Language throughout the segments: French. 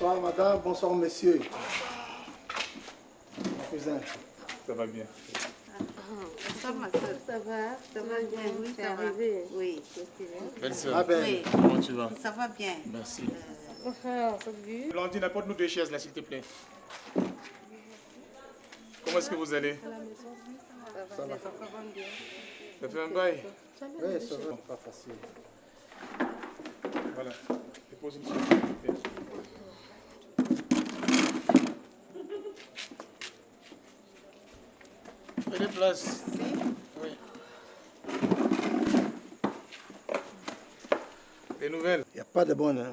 Bonsoir madame, bonsoir monsieur. Mon cousin. Ça va bien. Bonsoir ma soeur. Ça va bien, oui, ça va. Oui. Belle soeur, Ah ben, Oui, comment tu vas? ça va bien. Merci. Blandine, apporte-nous 2 chaises là, s'il te plaît. Comment est-ce que vous allez? ça va. Ça fait un bail. Oui, ça va, pas facile. Voilà. Dépose une chaise, s'il te plaît. Prenez place. Oui. Des nouvelles? Il n'y a pas de bonne. Hein.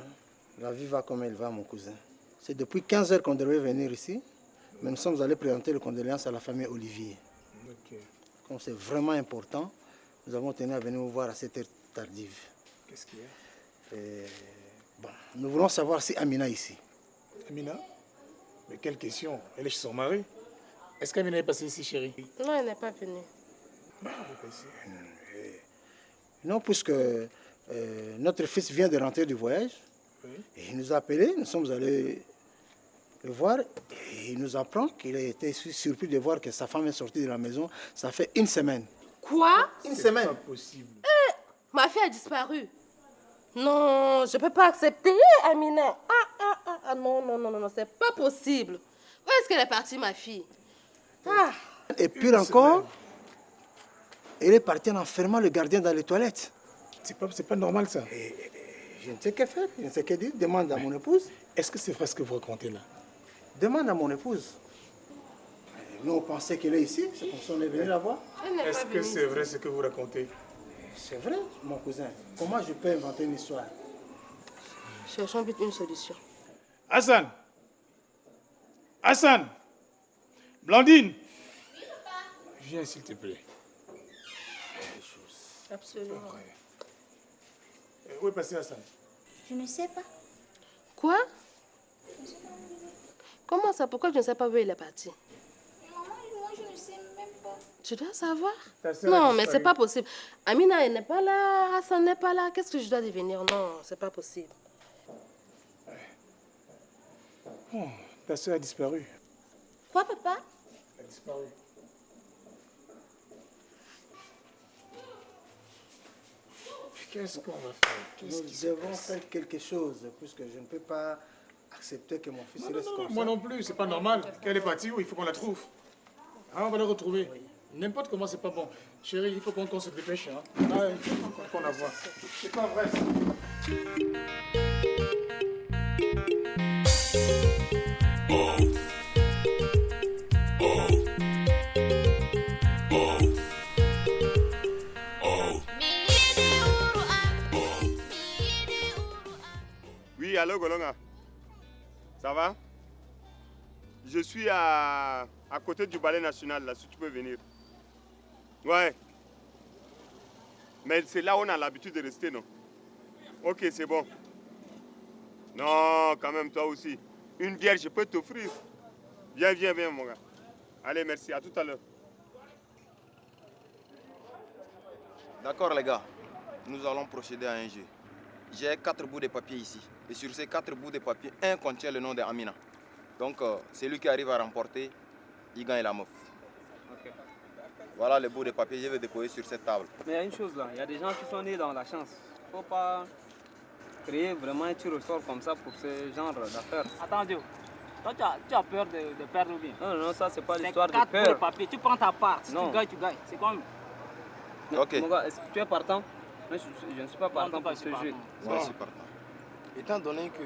La vie va comme elle va, mon cousin. C'est depuis 15 heures qu'on devait venir ici, mais nous sommes allés présenter les condoléances à la famille Olivier. Ok. Comme c'est vraiment important, nous avons tenu à venir vous voir à cette heure tardive. Qu'est-ce qu'il y a? Bon, nous voulons savoir si Amina est ici. Amina? Mais quelle question? Elle est chez son mari. Est-ce qu'Amina est passée ici, chérie? Non, elle n'est pas venue. Non, elle n'est pas ici. Non, puisque notre fils vient de rentrer du voyage, Oui. et il nous a appelés, nous sommes allés le voir, et il nous apprend qu'il a été surpris de voir que sa femme est sortie de la maison, ça fait 1 semaine. Quoi? Une C'est semaine? pas possible. Ma fille a disparu. Non, je ne peux pas accepter, Amina. Non, c'est pas possible. Où est-ce qu'elle est partie, ma fille? Et pire encore, elle est partie en enfermant le gardien dans les toilettes. C'est pas normal, ça. Je ne sais que faire, je ne sais que dire. Demande à mon épouse. Est-ce que c'est vrai ce que vous racontez là? Demande à mon épouse. Nous, on pensait qu'elle est ici, c'est pour ça qu'on est venu la voir. Elle n'est Est-ce pas que venue. c'est vrai ce que vous racontez? C'est vrai, mon cousin. Comment je peux inventer une histoire? Cherchons vite une solution. Hassan! Hassan! Blandine! Viens, s'il te plaît. Absolument. Où est passé Hassan? Je ne sais pas. Quoi? Comment ça? Pourquoi je ne sais pas où elle est partie? Maman, moi, je ne sais même pas. Tu dois savoir. Ta sœur a Non, mais disparu. c'est pas possible. Amina, elle n'est pas là. Hassan n'est pas là. Qu'est-ce que je dois devenir? Non, c'est pas possible. Oh, ta soeur a disparu. Quoi, papa? Elle a disparu. Qu'est-ce qu'on va faire? Qu'est-ce Nous qui se devons passe? faire quelque chose, puisque je ne peux pas accepter que mon fils reste comme Moi ça. non plus, c'est pas normal. Qu'elle est partie où? Il faut qu'on la trouve. Ah, on va la retrouver. N'importe comment, c'est pas bon. Chérie, il faut qu'on se dépêche. Hein. Ah, il faut qu'on la voie. C'est pas vrai, ça. Oui, allô Golonga. Ça va? Je suis à côté du ballet national, là, si tu peux venir. Ouais. Mais c'est là où on a l'habitude de rester, non? Ok, c'est bon. Non, quand même, toi aussi. Une bière, je peux t'offrir. Viens, viens, viens, mon gars. Allez, merci. À tout à l'heure. D'accord les gars, nous allons procéder à un jeu. J'ai 4 bouts de papier ici. Et sur ces 4 bouts de papier, un contient le nom d'Amina. Donc celui qui arrive à remporter, il gagne la meuf. Ok. Voilà les bouts de papier, je vais déposer sur cette table. Mais il y a une chose là, il y a des gens qui sont nés dans la chance. Il ne faut pas créer vraiment un tir au sort comme ça pour ce genre d'affaires. Attends, Dio. Toi, tu as peur de perdre ou bien? Non, non, ça c'est pas C'est l'histoire de 4 peur. papier. Tu prends ta part. Si Non. tu gagnes, tu gagnes. C'est comme... Mais, Ok. Mon gars, est-ce que tu es partant? Moi, je ne suis pas partant tout cas, pour ce je suis jeu. partant. Moi aussi partant. Étant donné que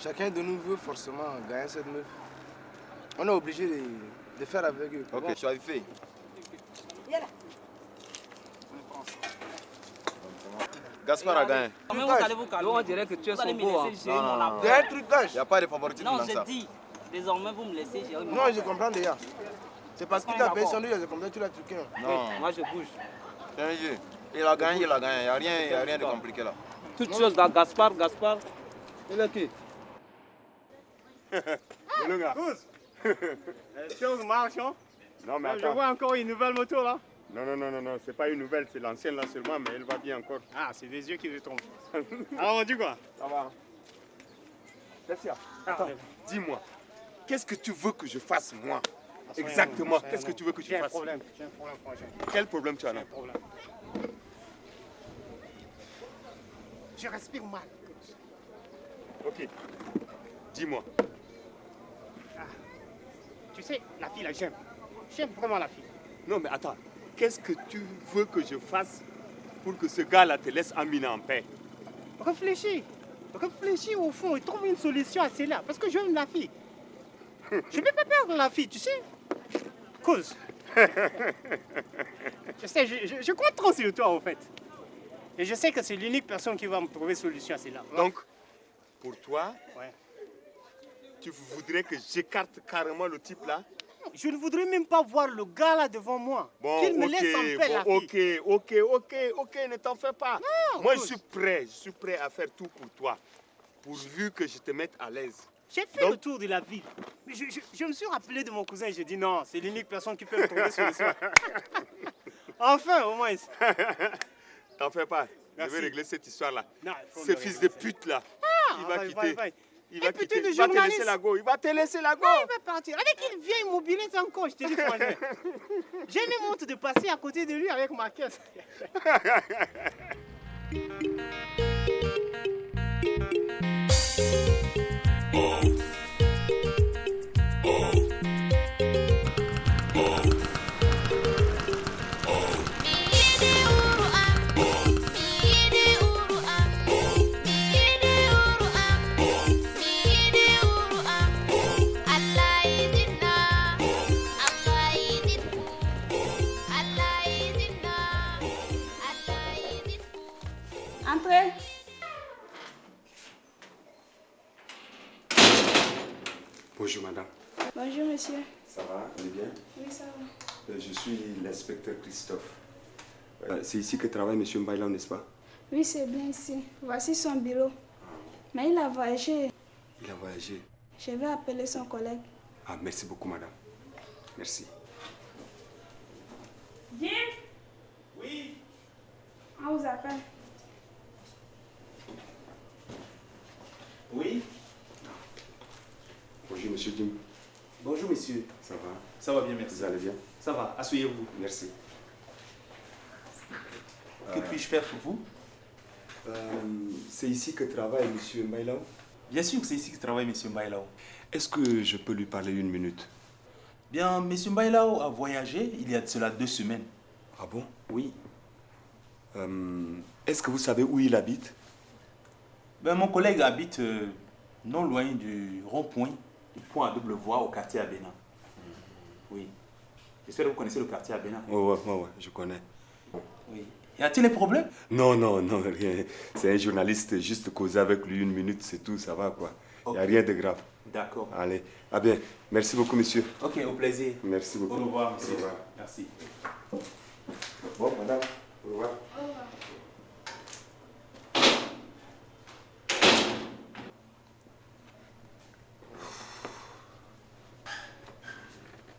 chacun de nous veut forcément gagner cette meuf, on est obligé de faire avec eux. Ok, tu as fait. Gaspard a gagné. Mais vous allez vous calmer. On dirait que tu es Vous allez son me beau. laisser gérer mon affaire. Il y a un trucage. Il n'y a pas de favoritisme Non, dans je ça. dis. Désormais, vous me laissez gérer mon Non, affaire. je comprends déjà. C'est parce qu'il t'a payé son dû, c'est comme ça que tu l'as truqué. Non, Moi je bouge. c'est un jeu. Il a gagné, il a gagné. Il n'y a rien de compliqué là. Toute chose dans Gaspard. Il est qui? Golonga. Les choses marchent, hein? Non, mais attends. Je vois encore une nouvelle moto, là. Non, c'est pas une nouvelle, c'est l'ancienne là seulement, mais elle va bien encore. Ah, c'est des yeux qui se trompent. Alors, on dit quoi? Ça va. Persia, attends, dis-moi, qu'est-ce que tu veux que je fasse, moi? Exactement, qu'est-ce que tu veux que je fasse? J'ai un problème, franchement. Quel problème tu as là? Je respire mal. Ok, dis-moi. Tu sais, la fille là, j'aime. J'aime vraiment la fille. Non mais attends, qu'est-ce que tu veux que je fasse pour que ce gars-là te laisse Amina en paix? Réfléchis. Réfléchis au fond et trouve une solution à cela. Parce que j'aime la fille. Je ne peux pas perdre la fille, tu sais. Cause. Je sais, je compte trop sur toi, en fait. Et je sais que c'est l'unique personne qui va me trouver solution à cela. Donc, pour toi, ouais. Tu voudrais que j'écarte carrément le type là? Je ne voudrais même pas voir le gars là devant moi. Bon, qu'il me laisse en paix, la fille. Ok, ne t'en fais pas. Non, moi, je suis prêt à faire tout pour toi, pourvu que je te mette à l'aise. J'ai fait le tour de la ville. Mais je me suis rappelé de mon cousin et j'ai dit non, c'est l'unique personne qui peut me trouver solution. Enfin, au moins. T'en fais pas. Merci. Je vais régler cette histoire-là. Ce fils de pute là, il va quitter. Il va quitter. Il va te laisser la go. Il va te laisser la go. Non, il va partir. Avec une vieille mobilette encore, je te dis franchement. J'ai même honte de passer à côté de lui avec ma caisse. Entrez. Bonjour madame. Bonjour monsieur. Ça va, vous allez bien? Oui, ça va. Je suis l'inspecteur Christophe. C'est ici que travaille monsieur Mbaïla, n'est-ce pas? Oui, c'est bien ici. Voici son bureau. Mais il a voyagé. Il a voyagé. Je vais appeler son collègue. Ah, merci beaucoup madame. Merci. Jim? Oui? On vous appelle. Oui? Bonjour monsieur Jim. Bonjour monsieur. Ça va? Ça va bien, merci. Vous allez bien? Ça va, asseyez-vous. Merci. Que puis-je faire pour vous? C'est ici que travaille monsieur Mbaïlao? Bien sûr que c'est ici que travaille monsieur Mbaïlao. Est-ce que je peux lui parler une minute? Bien, monsieur Mbaïlao a voyagé il y a de cela 2 semaines. Ah bon? Oui. Est-ce que vous savez où il habite? Ben, mon collègue habite non loin du rond-point, du point à double voie au quartier Abena. Oui. J'espère que vous connaissez le quartier Abena. Ouais, je connais. Oui. Y a-t-il un problème? Non, rien. C'est un journaliste, juste causer avec lui une minute, c'est tout, ça va quoi. Il n'y a rien de grave. D'accord. Allez, ah bien, merci beaucoup monsieur. Ok, au plaisir. Merci beaucoup. Au revoir monsieur. Au revoir. Merci. Bon, madame, au revoir. Au revoir.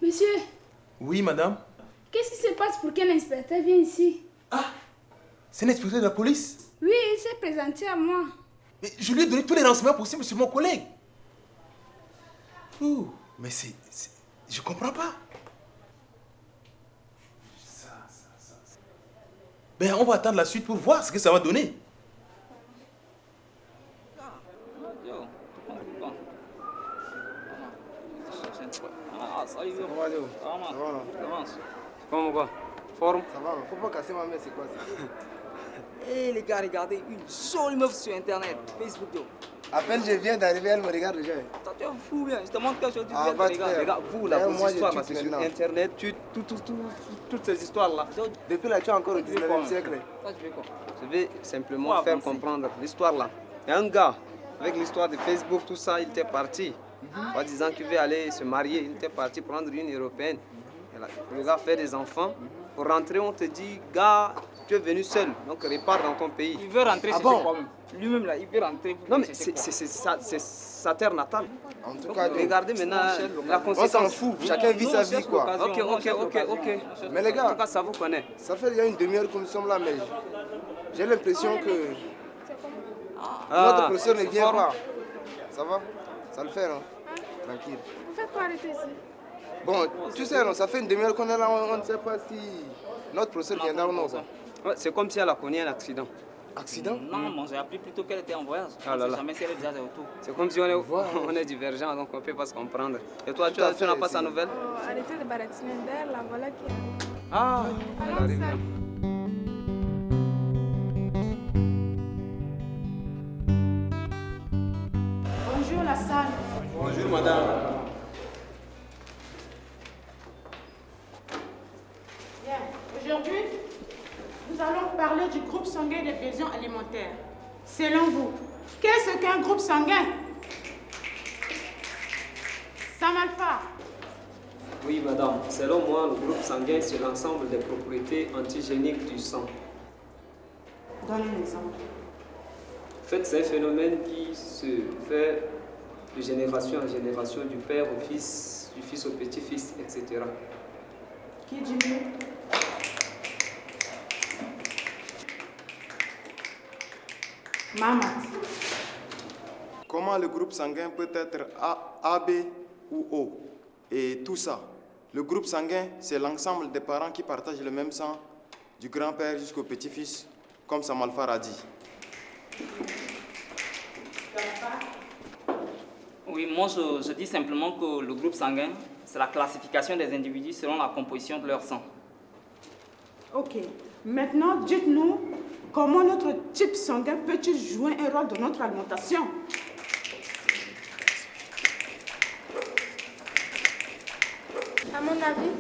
Monsieur, Oui, madame. qu'est-ce qui se passe pour qu'un inspecteur vienne ici? Ah, c'est l'inspecteur de la police. Oui, il s'est présenté à moi. Mais je lui ai donné tous les renseignements possibles sur mon collègue. Ouh, mais je comprends pas. Ben, on va attendre la suite pour voir ce que ça va donner. Comment quoi? Forme? Ça va, faut pas casser ma mère, c'est quoi ça? Eh les gars, regardez, une jolie meuf sur internet, Facebook. À peine je viens d'arriver, elle me regarde déjà. Toi, tu es fou bien, je te montre quelque chose, tu Ah, viens va de te regarder. faire. Regarde, vous là, D'ailleurs, vos moi, je histoires là, tue c'est sur maintenant. internet, toutes ces histoires là. Depuis là, tu es encore au 19e siècle. Toi, tu veux quoi? Je vais simplement faire comprendre l'histoire là. Il y a un gars, avec l'histoire de Facebook, tout ça, il était parti. En disant qu'il veut aller se marier, il était parti prendre une européenne. Le gars fait des enfants. Pour rentrer, on te dit, gars, tu es venu seul, donc repars dans ton pays. Il veut rentrer Ah chez bon? ses problèmes. Lui-même là, il veut rentrer. Non, mais c'est sa terre natale. En tout Donc, cas, regardez maintenant la on conséquence. s'en fout, chacun vit sa vie quoi. Ok. Mais les En gars, tout cas, ça vous connaît. ça fait déjà une demi-heure que nous sommes là, mais j'ai l'impression que notre professeur ne vient pas. Ça va? Ça le fait, non? Tranquille. Vous faites quoi arrêter ici? Bon, tu sais, non, ça fait une demi-heure qu'on est là, on ne sait pas si notre professeur viendra ou non. Ouais, c'est comme si elle a connu un accident. Accident? Non, moi j'ai appris plutôt qu'elle était en voyage. Ah là Je là. sais jamais si elle est déjà de retour. C'est comme si on est divergents, donc on ne peut pas se comprendre. Et toi, tu n'as pas sa nouvelle? Oh, arrêtez de baratiner d'air, la voilà qui arrive. Ah, elle Alors, arrive. ça. Bonjour la salle. Bonjour madame. Bien. Aujourd'hui, nous allons parler du groupe sanguin des besoins alimentaires. Selon vous, qu'est-ce qu'un groupe sanguin? Sam Alpha. Oui, madame. Selon moi, le groupe sanguin, c'est l'ensemble des propriétés antigéniques du sang. Donne un exemple. En fait, c'est un phénomène qui se fait de génération en génération, du père au fils, du fils au petit-fils, etc. Qui dit mieux? Maman. Comment le groupe sanguin peut être A, B ou O? Et tout ça. Le groupe sanguin, c'est l'ensemble des parents qui partagent le même sang, du grand-père jusqu'au petit-fils, comme Sam Alpha a dit. Oui, moi je dis simplement que le groupe sanguin, c'est la classification des individus selon la composition de leur sang. Ok. Maintenant, dites-nous comment notre type sanguin peut-il jouer un rôle dans notre alimentation? À mon avis,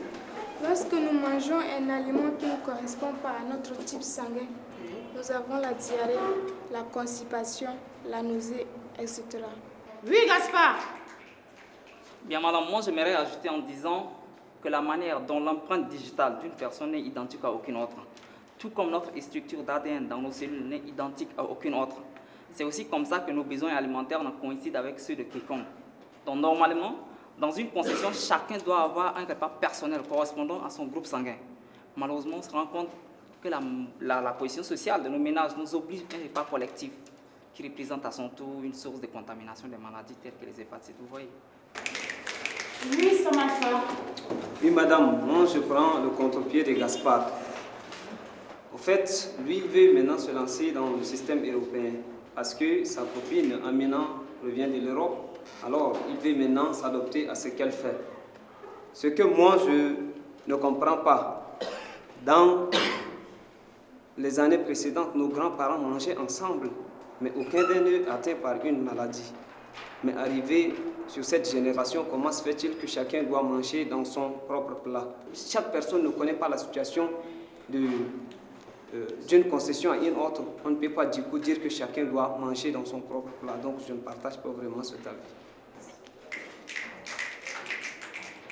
lorsque nous mangeons un aliment qui ne correspond pas à notre type sanguin, nous avons la diarrhée, la constipation, la nausée, etc. Oui, Gaspard. Bien, madame, moi j'aimerais ajouter en disant que la manière dont l'empreinte digitale d'une personne n'est identique à aucune autre, tout comme notre structure d'ADN dans nos cellules n'est identique à aucune autre. C'est aussi comme ça que nos besoins alimentaires ne coïncident avec ceux de quiconque. Donc normalement, dans une concession, chacun doit avoir un repas personnel correspondant à son groupe sanguin. Malheureusement, on se rend compte que la position sociale de nos ménages nous oblige à un repas collectif qui représente à son tour une source de contamination des maladies telles que les hépatites. Vous voyez? Oui, Sam Alpha. Oui, madame, moi je prends le contre-pied de Gaspard. En fait, lui, il veut maintenant se lancer dans le système européen parce que sa copine Amina revient de l'Europe. Alors, il veut maintenant s'adapter à ce qu'elle fait. Ce que moi, je ne comprends pas. Dans les années précédentes, nos grands-parents mangeaient ensemble, mais aucun d'eux n'est atteint par une maladie. Mais arrivé sur cette génération, comment se fait-il que chacun doit manger dans son propre plat? Chaque personne ne connaît pas la situation d'une concession à une autre. On ne peut pas du coup dire que chacun doit manger dans son propre plat. Donc je ne partage pas vraiment cet avis.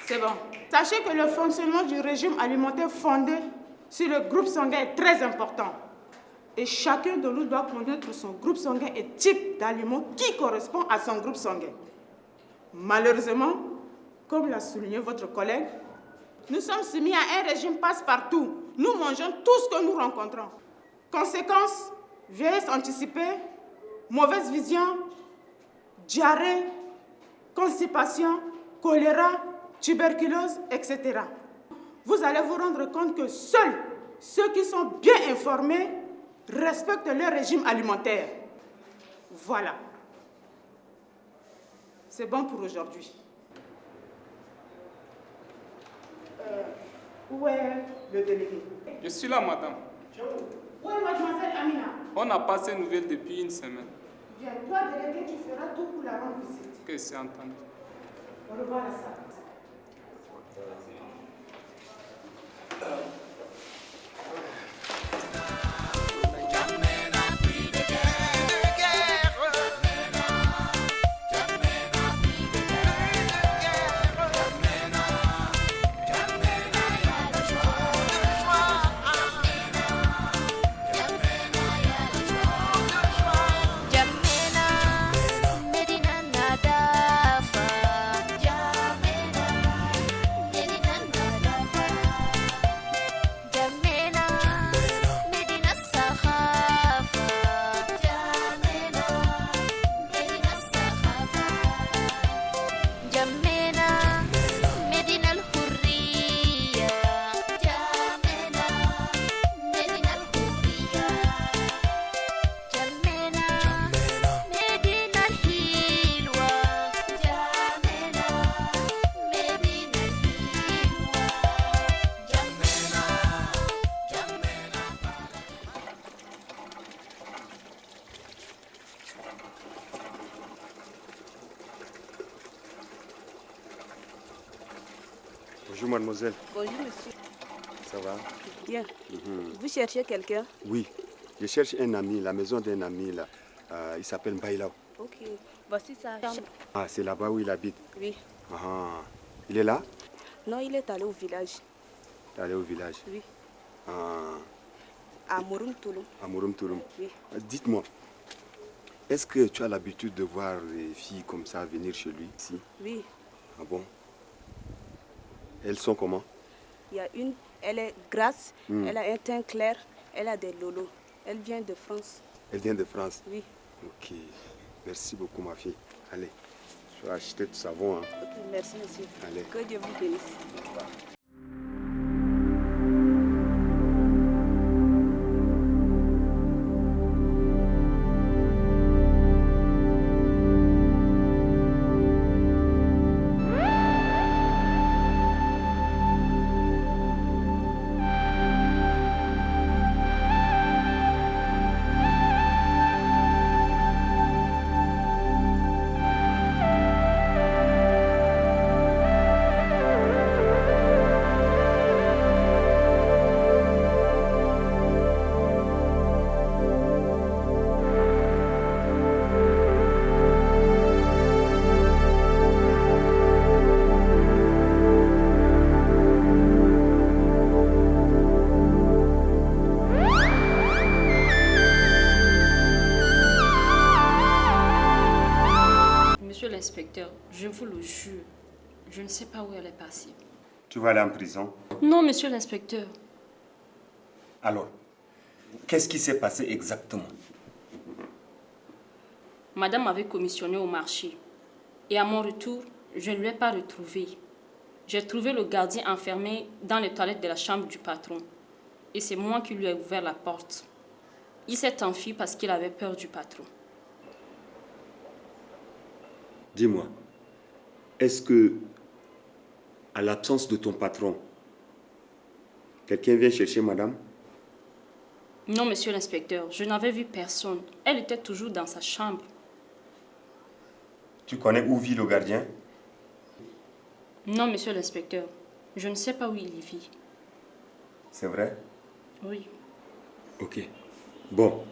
C'est bon. Sachez que le fonctionnement du régime alimentaire fondé sur le groupe sanguin est très important. Et chacun de nous doit connaître son groupe sanguin et type d'aliment qui correspond à son groupe sanguin. Malheureusement, comme l'a souligné votre collègue, nous sommes soumis à un régime passe-partout. Nous mangeons tout ce que nous rencontrons. Conséquences, vieillesse anticipée, mauvaise vision, diarrhée, constipation, choléra, tuberculose, etc. Vous allez vous rendre compte que seuls ceux qui sont bien informés respectent leur régime alimentaire. Voilà. C'est bon pour aujourd'hui. Où est le délégué? Je suis là, madame. Où est mademoiselle Amina? On n'a pas ces nouvelles depuis une semaine. Bien, toi, délégué, tu feras tout pour la rendre visite. Que c'est entendu. Au revoir, la salle. Medina mademoiselle. Bonjour, monsieur. Ça va? Bien. Vous cherchez quelqu'un? Oui, je cherche un ami, la maison d'un ami là. Il s'appelle Mbaïlao. Ok. Voici sa chambre. Ah, c'est là-bas où il habite? Oui. Ah, il est là? Non, il est allé au village. Il est allé au village? Oui. Ah. À Mouroum Touloum. À Mouroum Touloum. Oui. Dites-moi, est-ce que tu as l'habitude de voir des filles comme ça venir chez lui ici? Oui. Ah bon? Elles sont comment? Il y a une, elle est grasse, Hmm. elle a un teint clair, elle a des lolos. Elle vient de France. Elle vient de France? Oui. Ok. Merci beaucoup, ma fille. Allez, je vais acheter du savon. Hein. Ok, merci, monsieur. Allez. Que Dieu vous bénisse. Monsieur l'inspecteur, je vous le jure, je ne sais pas où elle est partie. Tu vas aller en prison? Non, monsieur l'inspecteur. Alors, qu'est-ce qui s'est passé exactement? Madame m'avait commissionné au marché. Et à mon retour, je ne lui ai pas retrouvé. J'ai trouvé le gardien enfermé dans les toilettes de la chambre du patron. Et c'est moi qui lui ai ouvert la porte. Il s'est enfui parce qu'il avait peur du patron. Dis-moi, est-ce que, à l'absence de ton patron, quelqu'un vient chercher madame? Non, monsieur l'inspecteur, je n'avais vu personne. Elle était toujours dans sa chambre. Tu connais où vit le gardien? Non, monsieur l'inspecteur, je ne sais pas où il y vit. C'est vrai? Oui. Ok. Bon.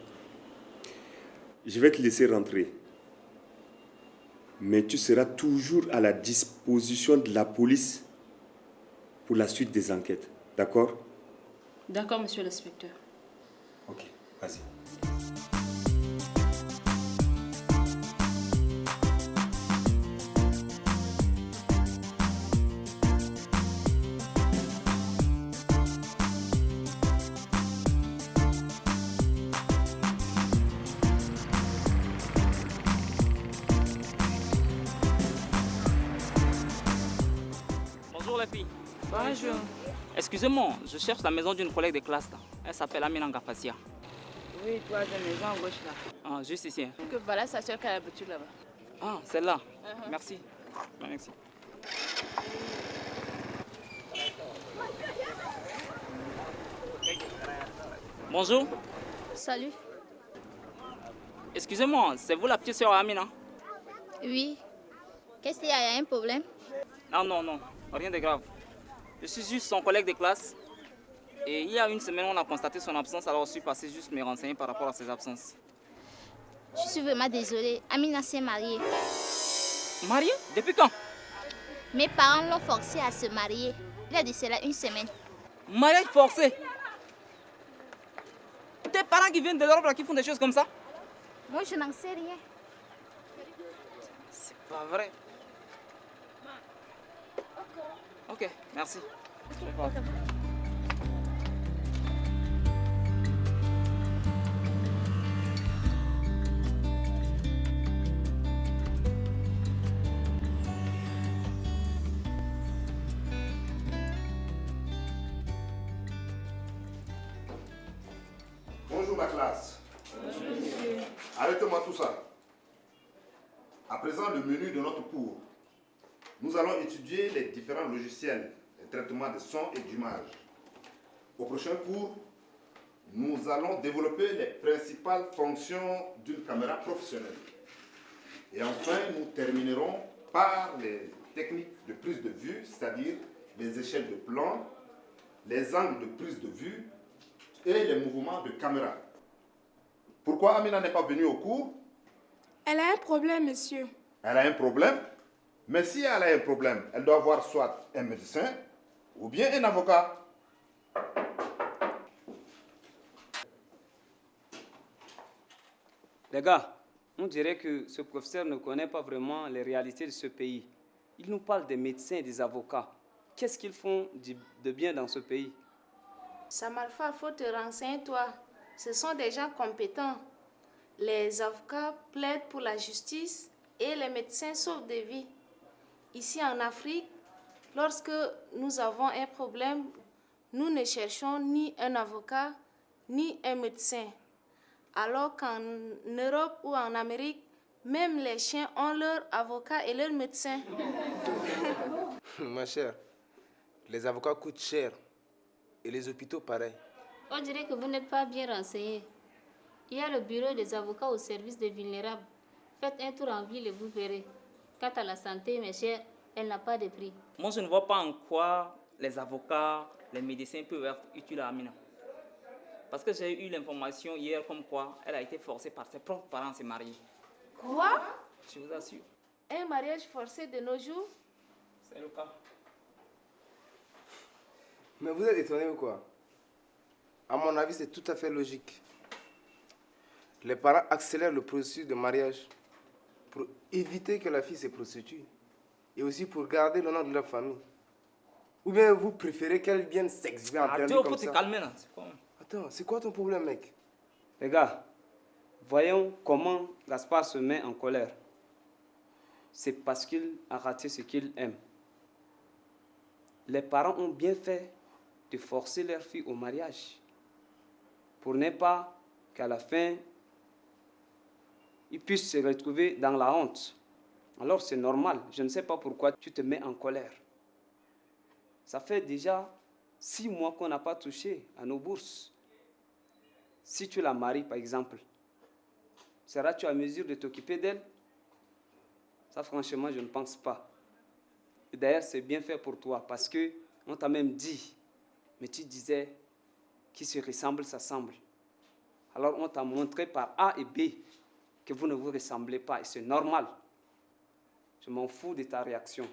Je vais te laisser rentrer. Mais tu seras toujours à la disposition de la police pour la suite des enquêtes. D'accord? D'accord, monsieur l'inspecteur. Ok, vas-y. Bonjour les filles. Bonjour. Excusez-moi, je cherche la maison d'une collègue de classe là. Elle s'appelle Amina Ngapassia. Oui, troisième maison à gauche là. Ah, juste ici. Hein. Que voilà sa soeur qui a l'habitude là-bas. Ah, celle-là. Merci. Ah, merci. Bonjour. Salut. Excusez-moi, c'est vous la petite sœur Amina? Oui. Qu'est-ce qu'il y a? Il y a un problème? Non, rien de grave. Je suis juste son collègue de classe. Et il y a une semaine, on a constaté son absence, alors je suis passé juste me renseigner par rapport à ses absences. Je suis vraiment désolée. Amina s'est mariée. Mariée? Depuis quand? Mes parents l'ont forcée à se marier. Il y a de cela une semaine. Mariage forcé? Tes parents qui viennent de l'Europe là, qui font des choses comme ça? Moi, je n'en sais rien. C'est pas vrai. Ok, merci. Je vais voir. Bonjour ma classe. Arrêtez-moi tout ça. À présent, le menu de notre cours. Nous allons étudier les différents logiciels, les traitements de son et d'image. Au prochain cours, nous allons développer les principales fonctions d'une caméra professionnelle. Et enfin, nous terminerons par les techniques de prise de vue, c'est-à-dire les échelles de plan, les angles de prise de vue et les mouvements de caméra. Pourquoi Amina n'est pas venue au cours? Elle a un problème, monsieur. Elle a un problème? Mais si elle a un problème, elle doit voir soit un médecin ou bien un avocat. Les gars, on dirait que ce professeur ne connaît pas vraiment les réalités de ce pays. Il nous parle des médecins et des avocats. Qu'est-ce qu'ils font de bien dans ce pays? Samalfa, faut te renseigner, toi. Ce sont des gens compétents. Les avocats plaident pour la justice et les médecins sauvent des vies. Ici en Afrique, lorsque nous avons un problème, nous ne cherchons ni un avocat ni un médecin. Alors qu'en Europe ou en Amérique, même les chiens ont leur avocat et leur médecin. Ma chère, les avocats coûtent cher. Et les hôpitaux, pareil. On dirait que vous n'êtes pas bien renseigné. Il y a le bureau des avocats au service des vulnérables. Faites un tour en ville et vous verrez. Quant à la santé, mes chers, elle n'a pas de prix. Moi, je ne vois pas en quoi les avocats, les médecins peuvent être utiles à Amina. Parce que j'ai eu l'information hier comme quoi elle a été forcée par ses propres parents à se marier. Quoi? Je vous assure. Un mariage forcé de nos jours? C'est le cas. Mais vous êtes étonné ou quoi? À mon avis, c'est tout à fait logique. Les parents accélèrent le processus de mariage pour éviter que la fille se prostitue et aussi pour garder l'honneur de leur famille. Ou bien vous préférez qu'elle vienne s'exhiber en plein Théo, comme faut ça? te calmer là. C'est quoi? Attends, c'est quoi ton problème, mec? Les gars, voyons comment Gaspard se met en colère. C'est parce qu'il a raté ce qu'il aime. Les parents ont bien fait de forcer leur fille au mariage pour ne pas qu'à la fin, ils puissent se retrouver dans la honte. Alors c'est normal. Je ne sais pas pourquoi tu te mets en colère. Ça fait déjà 6 mois qu'on n'a pas touché à nos bourses. Si tu la maries, par exemple, seras-tu à mesure de t'occuper d'elle? Ça, franchement, je ne pense pas. Et d'ailleurs, c'est bien fait pour toi, parce qu'on t'a même dit, mais tu disais, qui se ressemble, s'assemble. Alors, on t'a montré par A et B que vous ne vous ressemblez pas, et c'est normal. Je m'en fous de ta réaction.